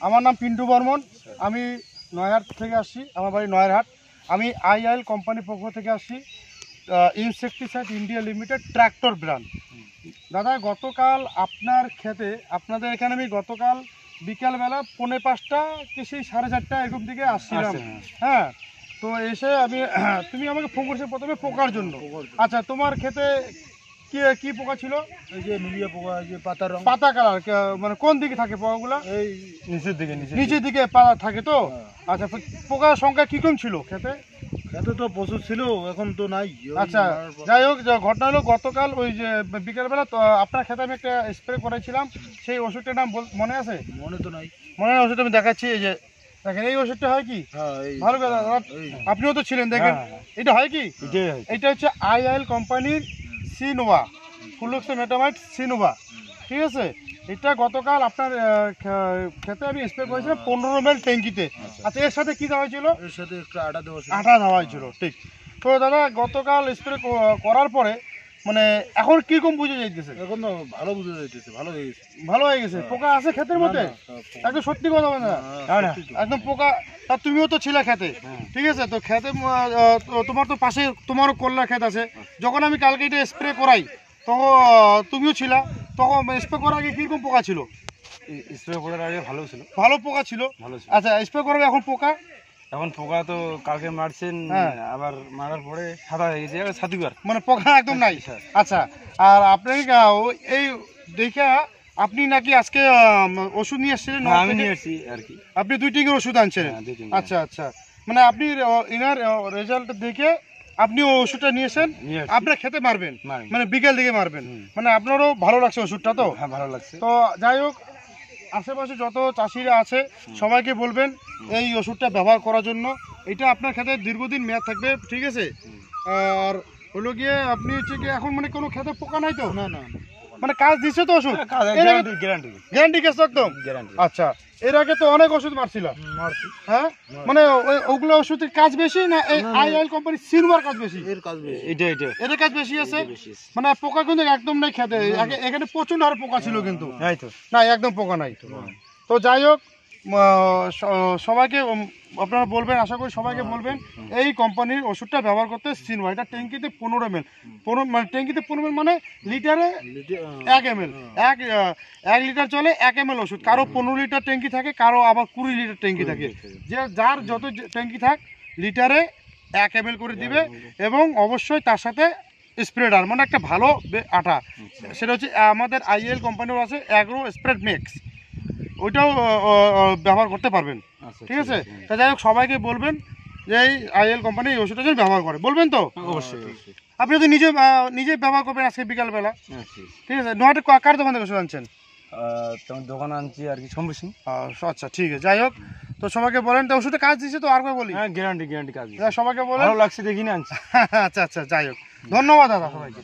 আমার নাম পিন্টু বর্মন। আমি নয়ারহাট থেকে আসছি, আমার বাড়ি নয়ারহাট। আমি আইআইএল কোম্পানির পক্ষ থেকে আসছি, insecticide India limited tractor brand. দাদা, গতকাল আপনার ক্ষেতে, আপনাদের এখানে আমি গতকাল বিকালবেলা 4:45 কি সেই 4:30 এরকম দিকে আসছিলাম। হ্যাঁ, তো এসে আমি তুমি আমাকে ফোন করেছো প্রথমে পোকার জন্য। আচ্ছা, তোমার ক্ষেতে কি পোকা ছিল? এই যে নুলিয়া পোকা, এই যে পাতার রং, পাতা কালার, মানে কোন দিকে থাকে পোকাগুলো? এই নিচের দিকে পাতা থাকে তো। আচ্ছা, পোকার সংখ্যা কিরকম ছিল খেতে? খেতে তো প্রচুর ছিল, এখন তো নাই। আচ্ছা, যাই হোক, ঘটনা হলো গতকাল ওই যে বিকেলবেলা তো আপনার খেতে আমি একটা স্প্রে করেছিলাম, সেই ওষুধটার নাম মনে আছে? মনে তো নাই। মনে হয়, ওষুধটা আমি দেখাচ্ছি। এই যে দেখেন, এই ওষুধটা হয় কি ভালো কথা, আপনিও তো ছিলেন, দেখেন এটা হয় কি, এটা হচ্ছে আইআইএল কোম্পানির সিনোভা, ফ্লুক্সোমেটামাইড সিনোভা, ঠিক আছে? এটা গতকাল আপনার খেতে আমি স্প্রে করেছিলাম 15 ml ট্যাঙ্কিতে। আচ্ছা, এর সাথে কি দেওয়া হয়েছিল? এর সাথে একটু আটা দেওয়া ছিল। আটা দেওয়া হয়েছিল, ঠিক। তো দাদা, গতকাল স্প্রে করার পরে মানে এখন কিরকম বুঝে যাইতেছে? এখন তো ভালো বুঝে যাইতেছে, ভালো হয়ে গেছে। ভালো হয়ে গেছে? পোকা আছে ক্ষেতের মধ্যে? একদম সত্যি কথা বলে না, একদম পোকা। তা তুমিও তো ছিলে খেতে, ঠিক আছে? তো খেতে তোমার তো পাশে তোমারও করলা ক্ষেত আছে। যখন আমি কালকে এটা স্প্রে করাই তখন তুমিও ছিলা, তখন স্প্রে করার আগে কিরকম পোকা ছিল? স্প্রে করার আগে ভালো ছিল, ভালো পোকা ছিল। আচ্ছা, স্প্রে করাবে এখন পোকা? এখন পোকা তো কালকে মারছেন, আবার মারার পরে সাদা হয়ে গেছে, ছাতিবার মানে পোকা একদম নাই। আচ্ছা, আর আপনি এই দেখা আপনি নাকি আজকে ওষুধ নিয়ে এসেছিলেন? আমি নিয়ে এসেছি আর কি। আপনি 2 টিঙ্গের ওষুধ আনছিলেন? আচ্ছা আচ্ছা, মানে আপনি ইনার রেজাল্ট দেখে আপনি ওষুধটা নিয়েছেন, আপনার খেতে মারবেন, মানে বিকেল দিকে মারবেন। মানে আপনারও ভালো লাগছে ওষুধটা? তো হ্যাঁ, ভালো লাগছে। তো যাই হোক, আশেপাশে যত চাষিরা আছে সবাইকে বলবেন এই ওষুধটা ব্যবহার করার জন্য। এটা আপনার খেতে দীর্ঘদিন মেয়াদ থাকবে, ঠিক আছে? আর হলো গিয়ে আপনি হচ্ছে কি এখন মানে কোনো খেতে পোকা নাই তো? না না, মানে কাজ দিচ্ছে তো ওষুধ? গ্যারান্টি কেস একদম? আচ্ছা, এর আগে তো অনেক ওষুধ মারছিলাম। হ্যাঁ, মানে ওগুলো ওষুধের কাজ বেশি না এই আইআইএল কোম্পানির সিনোভার কাজ বেশি? এর কাজ বেশি, এর কাজ বেশি আছে। মানে পোকা কিন্তু একদম নাই খেতে, এখানে প্রচন্ড হারে পোকা ছিল, কিন্তু না, একদম পোকা নাই। তো যাই হোক, সবাইকে আপনারা বলবেন, আশা করি সবাইকে বলবেন এই কোম্পানির ওষুধটা ব্যবহার করতে। সিনোভা, এটা ট্যাঙ্কিতে 15 ml, মানে ট্যাঙ্কিতে 15 ml মানে লিটারে 1 ml, 1 লিটার চলে 1 ml ওষুধ। কারো 15 লিটার ট্যাঙ্কি থাকে, কারো আবার 20 লিটার ট্যাঙ্কি থাকে। যে যার যত ট্যাঙ্কি থাক লিটারে 1 ml করে দিবে, এবং অবশ্যই তার সাথে স্প্রেডার, মানে একটা ভালো আটা, সেটা হচ্ছে আমাদের আইএল কোম্পানির আছে অ্যাগ্রো স্প্রেড মিক্স, ওইটাও ব্যবহার করতে পারবেন, ঠিক আছে? তা যাই হোক, সবাইকে বলবেন যে এই আইএল কোম্পানি এই ওষুধটা যেন ব্যবহার করে, বলবেন তো? অবশ্যই। আপনি যদি নিজে ব্যবহার করবেন আজকে বিকালবেলা, ঠিক আছে? নয়টা কার দোকান থেকে ওষুধ আনছেন? তোমার দোকান আনছি আর কি, শম্ভু সিং। আচ্ছা, ঠিক আছে। যাই হোক, তো সবাইকে বলেন তো ওষুধে কাজ দিচ্ছে তো? আর কই বলি? হ্যাঁ, গ্যারান্টি কাজ। সবাইকে বলেন, ভালো লাগছে দেখি না আনছি। আচ্ছা আচ্ছা, যাই হোক, ধন্যবাদ দাদা সবাইকে।